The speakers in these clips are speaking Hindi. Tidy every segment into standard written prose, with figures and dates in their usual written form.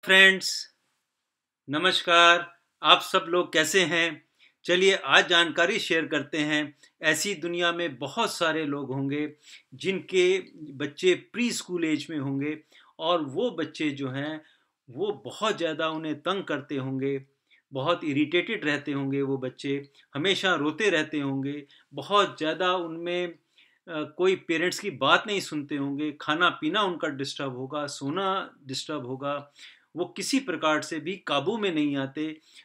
फ्रेंड्स, नमस्कार। आप सब लोग कैसे हैं? चलिए आज जानकारी शेयर करते हैं। ऐसी दुनिया में बहुत सारे लोग होंगे जिनके बच्चे प्री स्कूल एज में होंगे और वो बच्चे जो हैं वो बहुत ज़्यादा उन्हें तंग करते होंगे, बहुत इरिटेटेड रहते होंगे। वो बच्चे हमेशा रोते रहते होंगे, बहुत ज़्यादा उनमें कोई पेरेंट्स की बात नहीं सुनते होंगे, खाना पीना उनका डिस्टर्ब होगा, सोना डिस्टर्ब होगा, वो किसी प्रकार से भी काबू में नहीं आते,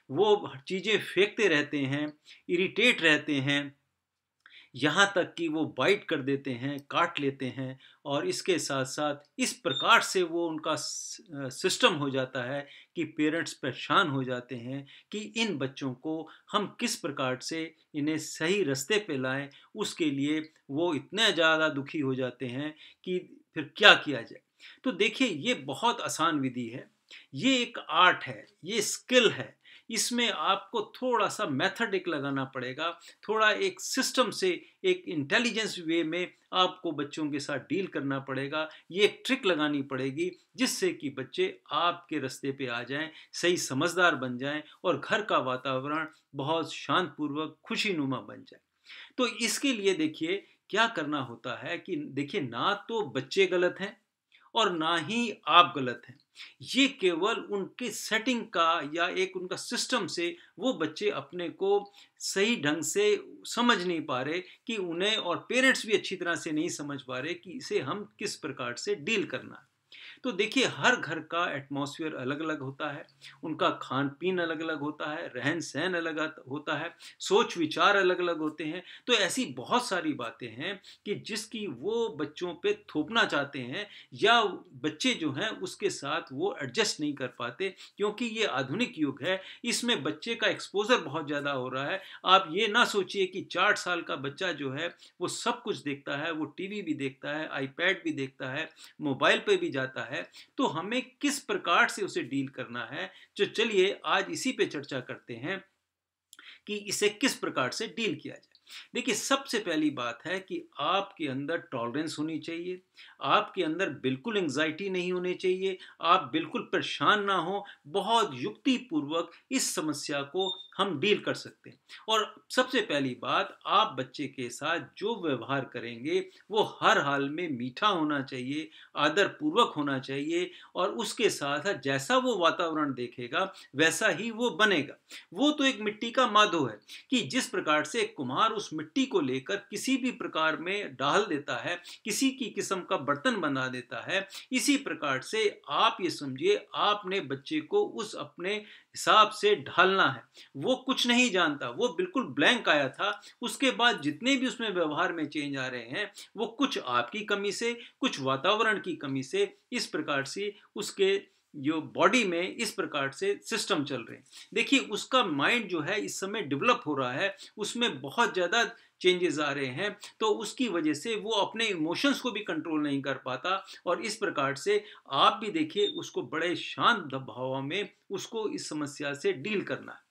वो चीज़ें फेंकते रहते हैं, इरिटेट रहते हैं, यहाँ तक कि वो बाइट कर देते हैं, काट लेते हैं। और इसके साथ साथ इस प्रकार से वो उनका सिस्टम हो जाता है कि पेरेंट्स परेशान हो जाते हैं कि इन बच्चों को हम किस प्रकार से इन्हें सही रास्ते पे लाएं। उसके लिए वो इतने ज़्यादा दुखी हो जाते हैं कि फिर क्या किया जाए। तो देखिए, ये बहुत आसान विधि है, ये एक आर्ट है, ये स्किल है। इसमें आपको थोड़ा सा मेथडिक लगाना पड़ेगा, थोड़ा एक सिस्टम से, एक इंटेलिजेंस वे में आपको बच्चों के साथ डील करना पड़ेगा। ये एक ट्रिक लगानी पड़ेगी जिससे कि बच्चे आपके रास्ते पे आ जाएं, सही समझदार बन जाएं और घर का वातावरण बहुत शांतपूर्वक खुशीनुमा बन जाए। तो इसके लिए देखिए क्या करना होता है कि देखिए, ना तो बच्चे गलत हैं और ना ही आप गलत हैं। ये केवल उनके सेटिंग का या एक उनका सिस्टम से वो बच्चे अपने को सही ढंग से समझ नहीं पा रहे कि उन्हें, और पेरेंट्स भी अच्छी तरह से नहीं समझ पा रहे कि इसे हम किस प्रकार से डील करना है। तो देखिए, हर घर का एटमॉस्फेयर अलग अलग होता है, उनका खान पीन अलग अलग होता है, रहन सहन अलग होता है, सोच विचार अलग अलग होते हैं। तो ऐसी बहुत सारी बातें हैं कि जिसकी वो बच्चों पे थोपना चाहते हैं या बच्चे जो हैं उसके साथ वो एडजस्ट नहीं कर पाते, क्योंकि ये आधुनिक युग है, इसमें बच्चे का एक्सपोजर बहुत ज़्यादा हो रहा है। आप ये ना सोचिए कि 4 साल का बच्चा जो है वो सब कुछ देखता है, वो टीवी भी देखता है, आईपैड भी देखता है, मोबाइल पे भी जाता है। तो हमें किस प्रकार से उसे डील करना है, तो चलिए आज इसी पे चर्चा करते हैं कि इसे किस प्रकार से डील किया जाए। देखिए, सबसे पहली बात है कि आपके अंदर टॉलरेंस होनी चाहिए, आपके अंदर बिल्कुल एंग्जाइटी नहीं होनी चाहिए, आप बिल्कुल परेशान ना हो। बहुत युक्ति पूर्वक इस समस्या को हम डील कर सकते हैं। और सबसे पहली बात, आप बच्चे के साथ जो व्यवहार करेंगे वो हर हाल में मीठा होना चाहिए, आदर पूर्वक होना चाहिए, और उसके साथ साथ जैसा वो वातावरण देखेगा वैसा ही वो बनेगा। वो तो एक मिट्टी का माधो है कि जिस प्रकार से कुम्हार उस मिट्टी को लेकर किसी भी प्रकार में डाल देता है, किसी की किस्म का बर्तन बना देता है, इसी प्रकार से आप ये समझिए आपने बच्चे को उस अपने हिसाब से ढालना है। वो कुछ नहीं जानता, वो बिल्कुल ब्लैंक आया था। उसके बाद जितने भी उसमें व्यवहार में चेंज आ रहे हैं वो कुछ आपकी कमी से, कुछ वातावरण की कमी से, इस प्रकार से उसके जो बॉडी में इस प्रकार से सिस्टम चल रहे हैं। देखिए, उसका माइंड जो है इस समय डेवलप हो रहा है, उसमें बहुत ज़्यादा चेंजेस आ रहे हैं। तो उसकी वजह से वो अपने इमोशंस को भी कंट्रोल नहीं कर पाता, और इस प्रकार से आप भी देखिए उसको बड़े शांत भाव में उसको इस समस्या से डील करना है।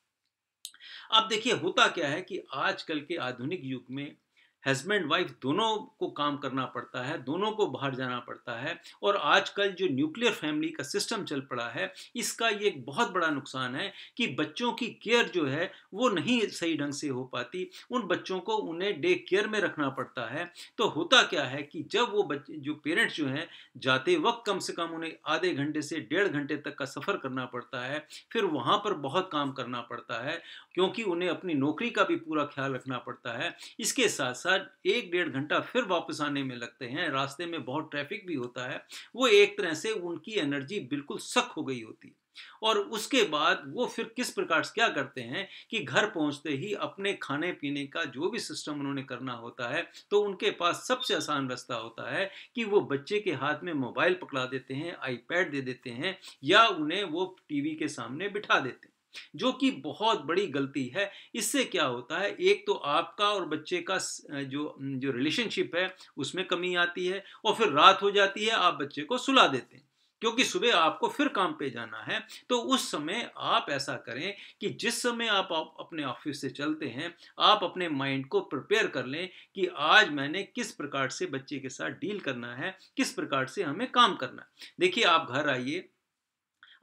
अब देखिए, होता क्या है कि आजकल के आधुनिक युग में हस्बैंड वाइफ दोनों को काम करना पड़ता है, दोनों को बाहर जाना पड़ता है। और आजकल जो न्यूक्लियर फैमिली का सिस्टम चल पड़ा है, इसका ये एक बहुत बड़ा नुकसान है कि बच्चों की केयर जो है वो नहीं सही ढंग से हो पाती। उन बच्चों को उन्हें डे केयर में रखना पड़ता है। तो होता क्या है कि जब वो बच्चे, जो पेरेंट्स जो हैं, जाते वक्त कम से कम उन्हें आधे घंटे से 1.5 घंटे तक का सफ़र करना पड़ता है, फिर वहाँ पर बहुत काम करना पड़ता है, क्योंकि उन्हें अपनी नौकरी का भी पूरा ख्याल रखना पड़ता है। इसके साथ साथ 1-1.5 घंटा फिर वापस आने में लगते हैं, रास्ते में बहुत ट्रैफिक भी होता है। वो एक तरह से उनकी एनर्जी बिल्कुल सक हो गई होती है। और उसके बाद वो फिर किस प्रकार से क्या करते हैं कि घर पहुंचते ही अपने खाने पीने का जो भी सिस्टम उन्होंने करना होता है, तो उनके पास सबसे आसान रास्ता होता है कि वो बच्चे के हाथ में मोबाइल पकड़ा देते हैं, आईपैड दे देते हैं, या उन्हें वो टीवी के सामने बिठा देते हैं, जो कि बहुत बड़ी गलती है। इससे क्या होता है, एक तो आपका और बच्चे का जो जो रिलेशनशिप है उसमें कमी आती है, और फिर रात हो जाती है, आप बच्चे को सुला देते हैं, क्योंकि सुबह आपको फिर काम पे जाना है। तो उस समय आप ऐसा करें कि जिस समय आप अपने ऑफिस से चलते हैं, आप अपने माइंड को प्रिपेयर कर लें कि आज मैंने किस प्रकार से बच्चे के साथ डील करना है, किस प्रकार से हमें काम करना है। देखिए, आप घर आइए,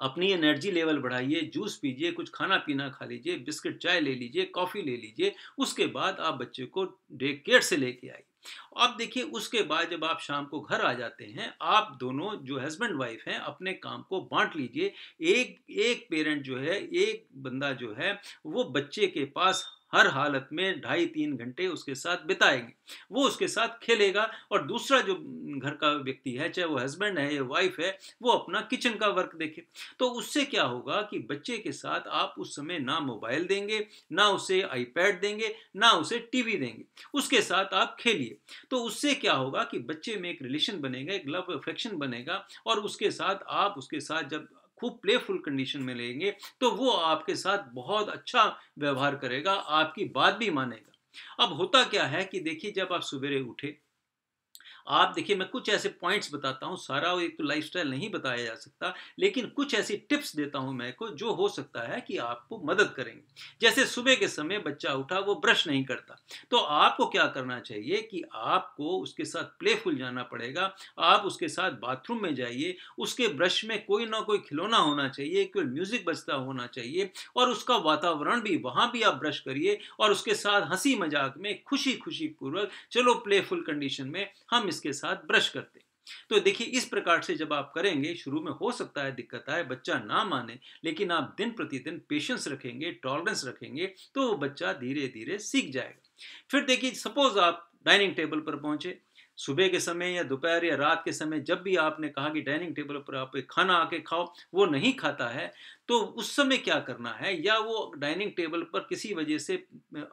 अपनी एनर्जी लेवल बढ़ाइए, जूस पीजिए, कुछ खाना-पीना खा लीजिए, बिस्किट चाय ले लीजिए, कॉफ़ी ले लीजिए, उसके बाद आप बच्चे को डे केयर से लेके आइए। अब देखिए उसके बाद जब आप शाम को घर आ जाते हैं, आप दोनों जो हस्बैंड वाइफ हैं अपने काम को बाँट लीजिए। एक एक पेरेंट जो है, एक बंदा जो है, वो बच्चे के पास हर हालत में ढाई 3 घंटे उसके साथ बिताएँगे। वो उसके साथ खेलेगा और दूसरा जो घर का व्यक्ति है, चाहे वो हस्बैंड है या वाइफ है, वो अपना किचन का वर्क देखे। तो उससे क्या होगा कि बच्चे के साथ आप उस समय ना मोबाइल देंगे, ना उसे आईपैड देंगे, ना उसे टीवी देंगे। उसके साथ आप खेलिए। तो उससे क्या होगा कि बच्चे में एक रिलेशन बनेगा, एक लव अफेक्शन बनेगा और उसके साथ आप उसके साथ जब खूब प्लेफुल कंडीशन में लेंगे, तो वो आपके साथ बहुत अच्छा व्यवहार करेगा, आपकी बात भी मानेगा। अब होता क्या है कि देखिए जब आप सवेरे उठे, आप देखिए मैं कुछ ऐसे पॉइंट्स बताता हूँ, सारा एक तो लाइफ़स्टाइल नहीं बताया जा सकता, लेकिन कुछ ऐसी टिप्स देता हूँ मैं को जो हो सकता है कि आपको मदद करेंगे। जैसे सुबह के समय बच्चा उठा वो ब्रश नहीं करता, तो आपको क्या करना चाहिए कि आपको उसके साथ प्लेफुल जाना पड़ेगा, आप उसके साथ बाथरूम में जाइए, उसके ब्रश में कोई ना कोई खिलौना होना चाहिए, कोई म्यूज़िक बजता होना चाहिए और उसका वातावरण भी वहाँ भी आप ब्रश करिए और उसके साथ हँसी-मज़ाक में खुशी-खुशी पूर्वक चलो प्लेफुल कंडीशन में हम इसके साथ ब्रश करते हैं। तो देखिए इस प्रकार से जब आप करेंगे, शुरू में हो सकता है दिक्कत आए, बच्चा ना माने, लेकिन आप दिन प्रतिदिन पेशेंस रखेंगे, टॉलरेंस रखेंगे, तो वो बच्चा धीरे-धीरे सीख जाएगा। फिर देखिए सपोज़ आप डाइनिंग टेबल पर पहुँचे, सुबह के समय या दोपहर या रात के समय जब भी आपने कहा कि डाइनिंग टेबल पर आप एक खाना आके खाओ, वो नहीं खाता है, तो उस समय क्या करना है या वो डाइनिंग टेबल पर किसी वजह से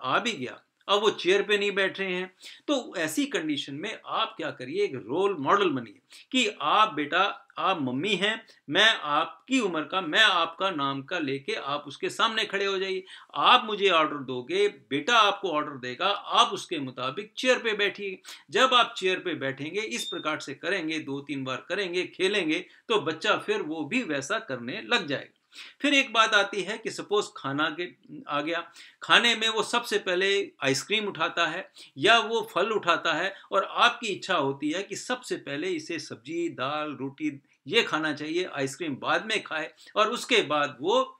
आ भी गया, अब वो चेयर पे नहीं बैठ रहे हैं, तो ऐसी कंडीशन में आप क्या करिए, एक रोल मॉडल बनिए कि आप बेटा, आप मम्मी हैं, मैं आपकी उम्र का, मैं आपका नाम का लेके आप उसके सामने खड़े हो जाइए। आप मुझे ऑर्डर दोगे, बेटा आपको ऑर्डर देगा, आप उसके मुताबिक चेयर पे बैठिए। जब आप चेयर पे बैठेंगे, इस प्रकार से करेंगे, 2-3 बार करेंगे, खेलेंगे, तो बच्चा फिर वो भी वैसा करने लग जाएगा। फिर एक बात आती है कि सपोज़ खाना के आ गया, खाने में वो सबसे पहले आइसक्रीम उठाता है या वो फल उठाता है और आपकी इच्छा होती है कि सबसे पहले इसे सब्जी, दाल, रोटी ये खाना चाहिए, आइसक्रीम बाद में खाए और उसके बाद वो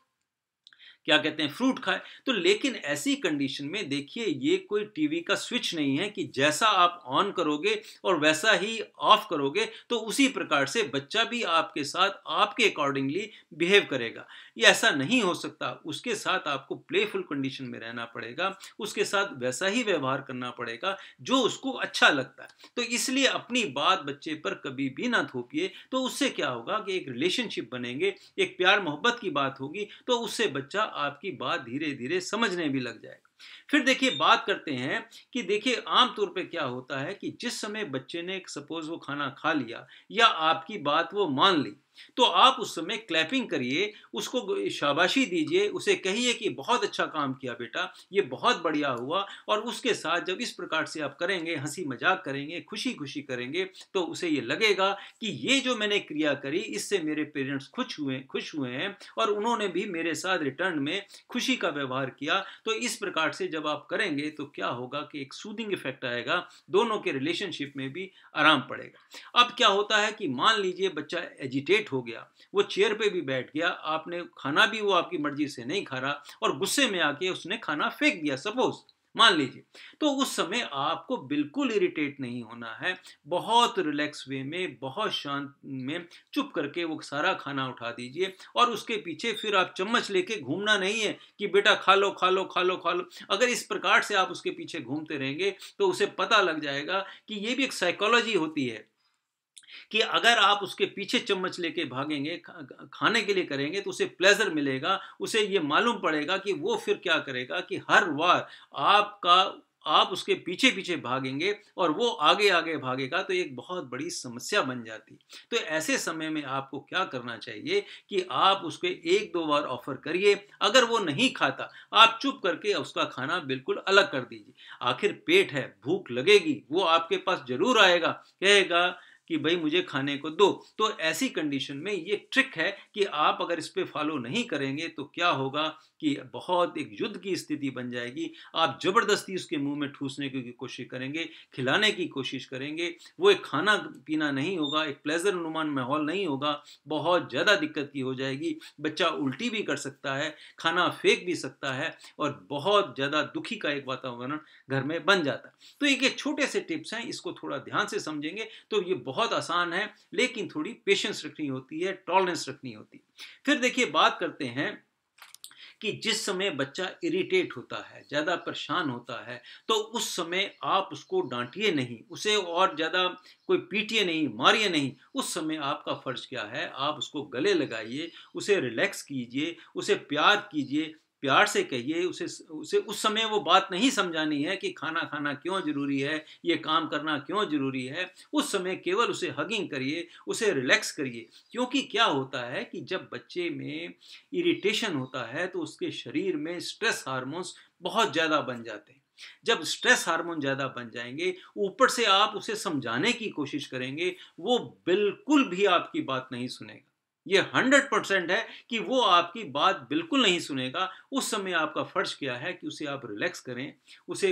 क्या कहते हैं फ्रूट खाए। तो लेकिन ऐसी कंडीशन में देखिए ये कोई टीवी का स्विच नहीं है कि जैसा आप ऑन करोगे और वैसा ही ऑफ करोगे, तो उसी प्रकार से बच्चा भी आपके साथ आपके अकॉर्डिंगली बिहेव करेगा। ये ऐसा नहीं हो सकता, उसके साथ आपको प्लेफुल कंडीशन में रहना पड़ेगा, उसके साथ वैसा ही व्यवहार करना पड़ेगा जो उसको अच्छा लगता है। तो इसलिए अपनी बात बच्चे पर कभी भी ना थोपिए, तो उससे क्या होगा कि एक रिलेशनशिप बनेंगे, एक प्यार मोहब्बत की बात होगी, तो उससे बच्चा आपकी बात धीरे-धीरे समझने भी लग जाएगा। फिर देखिए बात करते हैं कि देखिए आम तौर पे क्या होता है कि जिस समय बच्चे ने सपोज़ वो खाना खा लिया या आपकी बात वो मान ली, तो आप उस समय क्लैपिंग करिए, उसको शाबाशी दीजिए, उसे कहिए कि बहुत अच्छा काम किया बेटा, ये बहुत बढ़िया हुआ और उसके साथ जब इस प्रकार से आप करेंगे, हँसी-मज़ाक करेंगे, खुशी-खुशी करेंगे, तो उसे ये लगेगा कि ये जो मैंने क्रिया करी, इससे मेरे पेरेंट्स खुश हुए हैं और उन्होंने भी मेरे साथ रिटर्न में खुशी का व्यवहार किया। तो इस प्रकार से जब आप करेंगे तो क्या होगा कि एक सूदिंग इफेक्ट आएगा, दोनों के रिलेशनशिप में भी आराम पड़ेगा। अब क्या होता है कि मान लीजिए बच्चा एजिटेट हो गया, वो चेयर पे भी बैठ गया, आपने खाना भी वो आपकी मर्जी से नहीं खा रहा और गुस्से में आके उसने खाना फेंक दिया सपोज, मान लीजिए, तो उस समय आपको बिल्कुल इरिटेट नहीं होना है, बहुत रिलैक्स वे में, बहुत शांत में चुप करके वो सारा खाना उठा दीजिए और उसके पीछे फिर आप चम्मच लेके घूमना नहीं है कि बेटा खा लो खा लो खा लो खा लो। अगर इस प्रकार से आप उसके पीछे घूमते रहेंगे तो उसे पता लग जाएगा कि ये भी एक साइकोलॉजी होती है कि अगर आप उसके पीछे चम्मच लेके भागेंगे, खाने के लिए करेंगे तो उसे प्लेजर मिलेगा, उसे ये मालूम पड़ेगा कि वो फिर क्या करेगा कि हर बार आपका आप उसके पीछे-पीछे भागेंगे और वो आगे-आगे भागेगा, तो एक बहुत बड़ी समस्या बन जाती है। तो ऐसे समय में आपको क्या करना चाहिए कि आप उसको 1-2 बार ऑफ़र करिए, अगर वो नहीं खाता, आप चुप करके उसका खाना बिल्कुल अलग कर दीजिए। आखिर पेट है, भूख लगेगी, वो आपके पास ज़रूर आएगा, कहेगा कि भाई मुझे खाने को दो। तो ऐसी कंडीशन में ये ट्रिक है कि आप अगर इस पे फॉलो नहीं करेंगे तो क्या होगा कि बहुत एक युद्ध की स्थिति बन जाएगी। आप ज़बरदस्ती उसके मुंह में ठूसने की कोशिश करेंगे, खिलाने की कोशिश करेंगे, वो एक खाना पीना नहीं होगा, एक प्लेजर नुमान माहौल नहीं होगा, बहुत ज़्यादा दिक्कत की हो जाएगी। बच्चा उल्टी भी कर सकता है, खाना फेंक भी सकता है और बहुत ज़्यादा दुखी का एक वातावरण घर में बन जाता है। तो ये छोटे से टिप्स हैं, इसको थोड़ा ध्यान से समझेंगे तो ये बहुत आसान है, लेकिन थोड़ी पेशेंस रखनी होती है, टॉलरेंस रखनी होती है। फिर देखिए बात करते हैं कि जिस समय बच्चा इरिटेट होता है, ज़्यादा परेशान होता है, तो उस समय आप उसको डांटिए नहीं, उसे और ज़्यादा कोई पीटिए नहीं, मारिए नहीं। उस समय आपका फ़र्ज़ क्या है, आप उसको गले लगाइए, उसे रिलैक्स कीजिए, उसे प्यार कीजिए, प्यार से कहिए, उसे उसे उस समय वो बात नहीं समझानी है कि खाना खाना क्यों ज़रूरी है, ये काम करना क्यों ज़रूरी है। उस समय केवल उसे हगिंग करिए, उसे रिलैक्स करिए। क्योंकि क्या होता है कि जब बच्चे में इरिटेशन होता है तो उसके शरीर में स्ट्रेस हार्मोन्स बहुत ज़्यादा बन जाते हैं। जब स्ट्रेस हार्मोन ज़्यादा बन जाएंगे, ऊपर से आप उसे समझाने की कोशिश करेंगे, वो बिल्कुल भी आपकी बात नहीं सुनेगा। ये 100% है कि वो आपकी बात बिल्कुल नहीं सुनेगा। उस समय आपका फ़र्ज़ क्या है कि उसे आप रिलैक्स करें, उसे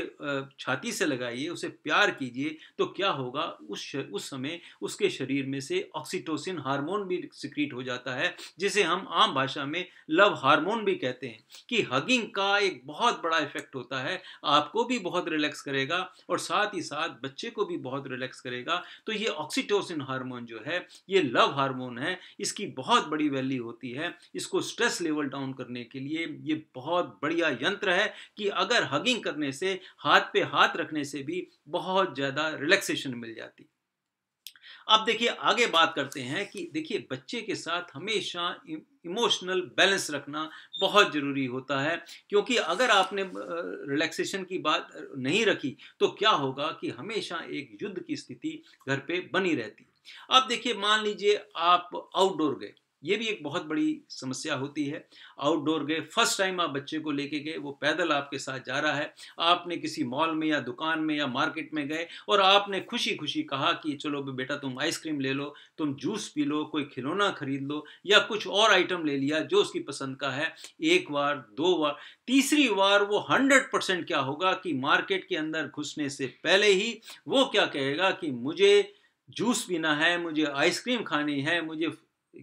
छाती से लगाइए, उसे प्यार कीजिए। तो क्या होगा, उस समय उसके शरीर में से ऑक्सीटोसिन हार्मोन भी सिक्रीट हो जाता है, जिसे हम आम भाषा में लव हार्मोन भी कहते हैं। कि हगिंग का एक बहुत बड़ा इफेक्ट होता है, आपको भी बहुत रिलैक्स करेगा और साथ ही साथ बच्चे को भी बहुत रिलैक्स करेगा। तो ये ऑक्सीटोसिन हार्मोन जो है, ये लव हार्मोन है, इसकी बहुत बड़ी वैल्यू होती है। इसको स्ट्रेस लेवल डाउन करने के लिए ये बहुत बढ़िया यंत्र है कि अगर हगिंग करने से, हाथ पे हाथ रखने से भी बहुत ज़्यादा रिलैक्सेशन मिल जाती है। अब देखिए आगे बात करते हैं कि देखिए बच्चे के साथ हमेशा इमोशनल बैलेंस रखना बहुत ज़रूरी होता है। क्योंकि अगर आपने रिलैक्सेशन की बात नहीं रखी तो क्या होगा कि हमेशा एक युद्ध की स्थिति घर पे बनी रहती। अब देखिए मान लीजिए आप आउटडोर गए, ये भी एक बहुत बड़ी समस्या होती है। आउटडोर गए, फर्स्ट टाइम आप बच्चे को लेके गए, वो पैदल आपके साथ जा रहा है, आपने किसी मॉल में या दुकान में या मार्केट में गए और आपने खुशी खुशी कहा कि चलो बेटा तुम आइसक्रीम ले लो, तुम जूस पी लो, कोई खिलौना खरीद लो या कुछ और आइटम ले लिया जो उसकी पसंद का है। एक बार, दो बार, तीसरी बार वो 100% क्या होगा कि मार्केट के अंदर घुसने से पहले ही वो क्या कहेगा कि मुझे जूस पीना है, मुझे आइसक्रीम खानी है, मुझे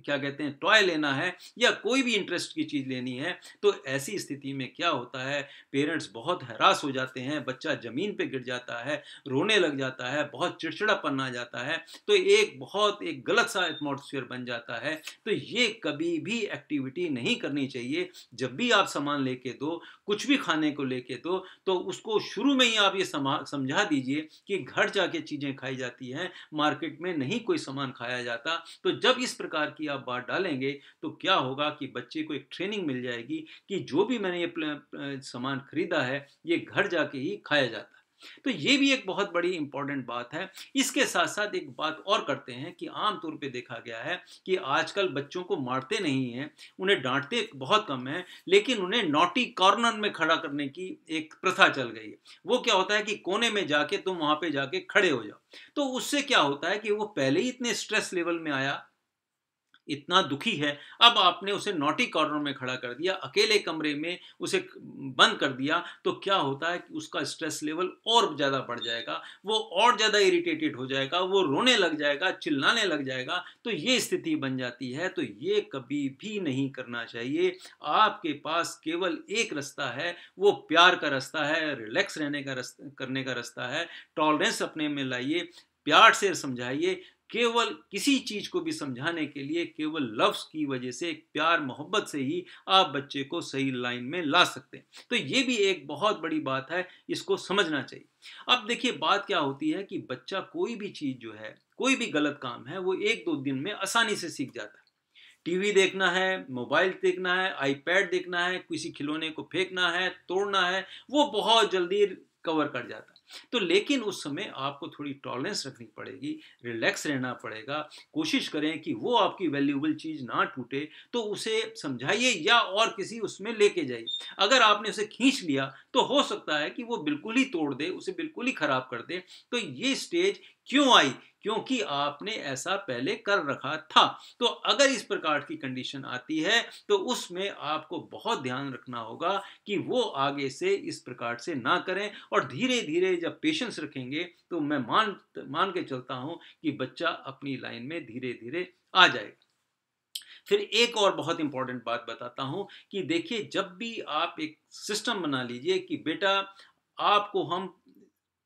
क्या कहते हैं टॉय लेना है या कोई भी इंटरेस्ट की चीज़ लेनी है। तो ऐसी स्थिति में क्या होता है, पेरेंट्स बहुत हैरास हो जाते हैं, बच्चा ज़मीन पे गिर जाता है, रोने लग जाता है, बहुत चिड़चिड़ापन आ जाता है। तो एक गलत सा एटमॉस्फेयर बन जाता है। तो ये कभी भी एक्टिविटी नहीं करनी चाहिए। जब भी आप सामान लेके दो, कुछ भी खाने को लेके दो, तो उसको शुरू में ही आप ये समझा दीजिए कि घर जाके चीज़ें खाई जाती हैं, मार्केट में नहीं कोई सामान खाया जाता। तो जब इस प्रकार की आप बात डालेंगे तो क्या होगा कि बच्चे को एक ट्रेनिंग मिल जाएगी कि जो भी मैंने ये सामान खरीदा है ये घर जाके ही खाया जाता है। तो ये भी एक बहुत बड़ी इंपॉर्टेंट बात है। इसके साथ साथ एक बात और करते हैं कि आमतौर पे देखा गया है कि आजकल बच्चों को मारते नहीं हैं, उन्हें डांटते बहुत कम है, लेकिन उन्हें नॉटी कॉर्नर में खड़ा करने की एक प्रथा चल गई है। वो क्या होता है कि कोने में जाके तुम वहां पे जाके खड़े हो जाओ। तो उससे क्या होता है कि वो पहले ही इतने स्ट्रेस लेवल में आया, इतना दुखी है, अब आपने उसे नॉटी कॉर्नर में खड़ा कर दिया, अकेले कमरे में उसे बंद कर दिया। तो क्या होता है कि उसका स्ट्रेस लेवल और ज़्यादा बढ़ जाएगा, वो और ज़्यादा इरिटेटेड हो जाएगा, वो रोने लग जाएगा, चिल्लाने लग जाएगा। तो ये स्थिति बन जाती है। तो ये कभी भी नहीं करना चाहिए। आपके पास केवल एक रास्ता है, वो प्यार का रास्ता है, रिलैक्स रहने का करने का रास्ता है। टॉलरेंस अपने में लाइए, प्यार से समझाइए। केवल किसी चीज को भी समझाने के लिए केवल लफ्ज की वजह से, प्यार मोहब्बत से ही आप बच्चे को सही लाइन में ला सकते हैं। तो ये भी एक बहुत बड़ी बात है, इसको समझना चाहिए। अब देखिए बात क्या होती है कि बच्चा कोई भी चीज जो है, कोई भी गलत काम है, वो एक दो दिन में आसानी से सीख जाता है। टीवी देखना है, मोबाइल देखना है, आईपैड देखना है, किसी खिलौने को फेंकना है, तोड़ना है, वो बहुत जल्दी कवर कर जाता है। तो लेकिन उस समय आपको थोड़ी टॉलरेंस रखनी पड़ेगी, रिलैक्स रहना पड़ेगा। कोशिश करें कि वो आपकी वैल्यूएबल चीज़ ना टूटे, तो उसे समझाइए या और किसी उसमें लेके जाइए। अगर आपने उसे खींच लिया तो हो सकता है कि वो बिल्कुल ही तोड़ दे, उसे बिल्कुल ही खराब कर दे। तो ये स्टेज क्यों आई? क्योंकि आपने ऐसा पहले कर रखा था। तो अगर इस प्रकार की कंडीशन आती है तो उसमें आपको बहुत ध्यान रखना होगा कि वो आगे से इस प्रकार से ना करें, और धीरे धीरे जब पेशेंस रखेंगे तो मैं मान के चलता हूं कि बच्चा अपनी लाइन में धीरे धीरे आ जाएगा। फिर एक और बहुत इंपॉर्टेंट बात बताता हूं कि देखिए, जब भी आप एक सिस्टम बना लीजिए कि बेटा आपको हम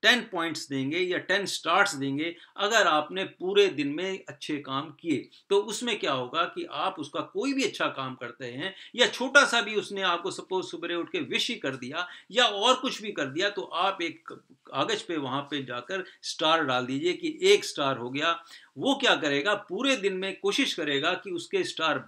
10 पॉइंट्स देंगे या 10 स्टार्स देंगे अगर आपने पूरे दिन में अच्छे काम किए, तो उसमें क्या होगा कि आप उसका कोई भी अच्छा काम करते हैं या छोटा सा भी उसने आपको सपोज सुबह उठ के विश ही कर दिया या और कुछ भी कर दिया, तो आप एक कागज पे वहां पे जाकर स्टार डाल दीजिए कि 1 स्टार हो गया। वो क्या करेगा, पूरे दिन में कोशिश करेगा कि उसके स्टार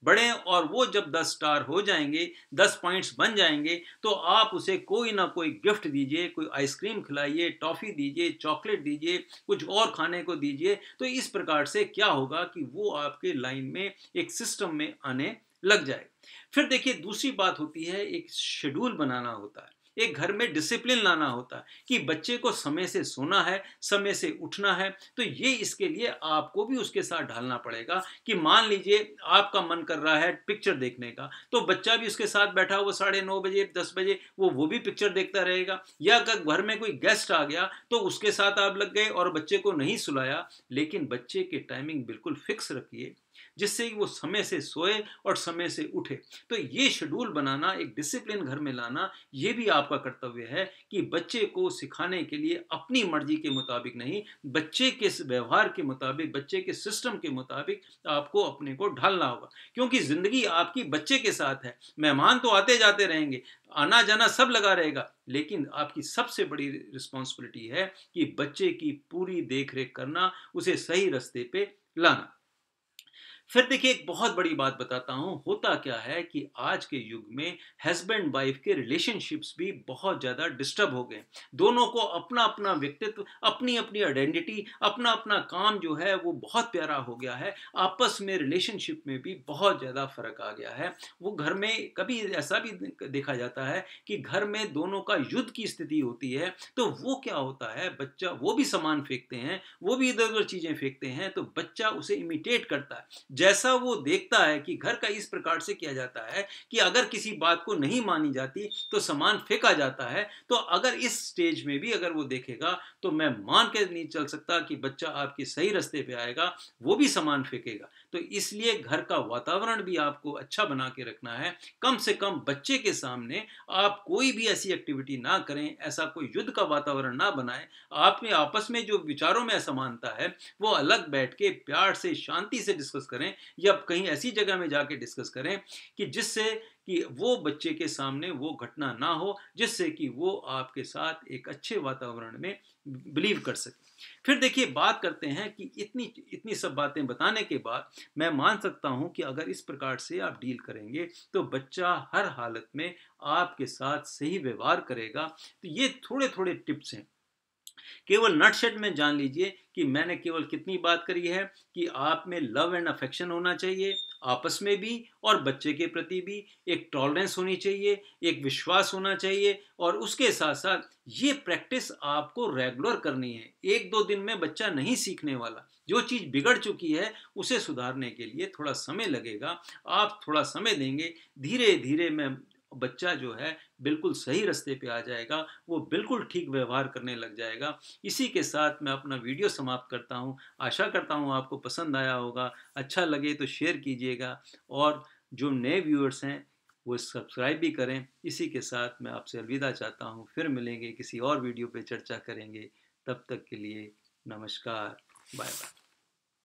बढ़े, और वो जब 10 स्टार हो जाएंगे, 10 पॉइंट्स बन जाएंगे, तो आप उसे कोई ना कोई गिफ्ट दीजिए, कोई आइसक्रीम खिलाइए, टॉफी दीजिए, चॉकलेट दीजिए, कुछ और खाने को दीजिए। तो इस प्रकार से क्या होगा कि वो आपके लाइन में एक सिस्टम में आने लग जाए। फिर देखिए, दूसरी बात होती है, एक शेड्यूल बनाना होता है, एक घर में डिसिप्लिन लाना होता है कि बच्चे को समय से सोना है, समय से उठना है। तो ये इसके लिए आपको भी उसके साथ ढालना पड़ेगा कि मान लीजिए आपका मन कर रहा है पिक्चर देखने का, तो बच्चा भी उसके साथ बैठा हुआ 9:30 बजे 10 बजे वो भी पिक्चर देखता रहेगा। या अगर घर में कोई गेस्ट आ गया तो उसके साथ आप लग गए और बच्चे को नहीं सुलाया, लेकिन बच्चे के टाइमिंग बिल्कुल फिक्स रखिए जिससे कि वो समय से सोए और समय से उठे। तो ये शेड्यूल बनाना, एक डिसिप्लिन घर में लाना, ये भी आपका कर्तव्य है कि बच्चे को सिखाने के लिए अपनी मर्जी के मुताबिक नहीं, बच्चे के व्यवहार के मुताबिक, बच्चे के सिस्टम के मुताबिक आपको अपने को ढालना होगा। क्योंकि जिंदगी आपकी बच्चे के साथ है। मेहमान तो आते जाते रहेंगे, आना जाना सब लगा रहेगा, लेकिन आपकी सबसे बड़ी रिस्पॉन्सिबिलिटी है कि बच्चे की पूरी देख रेख करना, उसे सही रास्ते पे लाना। फिर देखिए, एक बहुत बड़ी बात बताता हूं, होता क्या है कि आज के युग में हस्बैंड वाइफ के रिलेशनशिप्स भी बहुत ज्यादा डिस्टर्ब हो गए। दोनों को अपना अपना व्यक्तित्व, अपनी अपनी आइडेंटिटी, अपना अपना काम जो है वो बहुत प्यारा हो गया है। आपस में रिलेशनशिप में भी बहुत ज्यादा फर्क आ गया है। वो घर में कभी ऐसा भी देखा जाता है कि घर में दोनों का युद्ध की स्थिति होती है, तो वो क्या होता है, बच्चा वो भी सामान फेंकते हैं, वो भी इधर उधर चीजें फेंकते हैं, तो बच्चा उसे इमिटेट करता है। जैसा वो देखता है कि घर का इस प्रकार से किया जाता है कि अगर किसी बात को नहीं मानी जाती तो सामान फेंका जाता है, तो अगर इस स्टेज में भी अगर वो देखेगा तो मैं मान के नहीं चल सकता कि बच्चा आपके सही रास्ते पे आएगा, वो भी सामान फेंकेगा। तो इसलिए घर का वातावरण भी आपको अच्छा बना के रखना है। कम से कम बच्चे के सामने आप कोई भी ऐसी एक्टिविटी ना करें, ऐसा कोई युद्ध का वातावरण ना बनाएं। आप में आपस में जो विचारों में असमानता है वो अलग बैठ के प्यार से, शांति से डिस्कस करें, या कहीं ऐसी जगह में जाके डिस्कस करें कि जिससे कि वो बच्चे के सामने वो घटना ना हो, जिससे कि वो आपके साथ एक अच्छे वातावरण में बिलीव कर सके। फिर देखिए, बात करते हैं कि इतनी इतनी सब बातें बताने के बाद मैं मान सकता हूं कि अगर इस प्रकार से आप डील करेंगे तो बच्चा हर हालत में आपके साथ सही व्यवहार करेगा। तो ये थोड़े थोड़े टिप्स हैं। केवल नटशेड में जान लीजिए कि मैंने केवल कितनी बात करी है कि आप में लव एंड अफेक्शन होना चाहिए, आपस में भी और बच्चे के प्रति भी। एक टॉलरेंस होनी चाहिए, एक विश्वास होना चाहिए, और उसके साथ साथ ये प्रैक्टिस आपको रेगुलर करनी है। एक दो दिन में बच्चा नहीं सीखने वाला। जो चीज़ बिगड़ चुकी है उसे सुधारने के लिए थोड़ा समय लगेगा। आप थोड़ा समय देंगे, धीरे धीरे मैं बच्चा जो है बिल्कुल सही रास्ते पे आ जाएगा, वो बिल्कुल ठीक व्यवहार करने लग जाएगा। इसी के साथ मैं अपना वीडियो समाप्त करता हूँ। आशा करता हूँ आपको पसंद आया होगा। अच्छा लगे तो शेयर कीजिएगा, और जो नए व्यूअर्स हैं वो सब्सक्राइब भी करें। इसी के साथ मैं आपसे अलविदा चाहता हूँ। फिर मिलेंगे, किसी और वीडियो पे चर्चा करेंगे। तब तक के लिए नमस्कार, बाय बाय।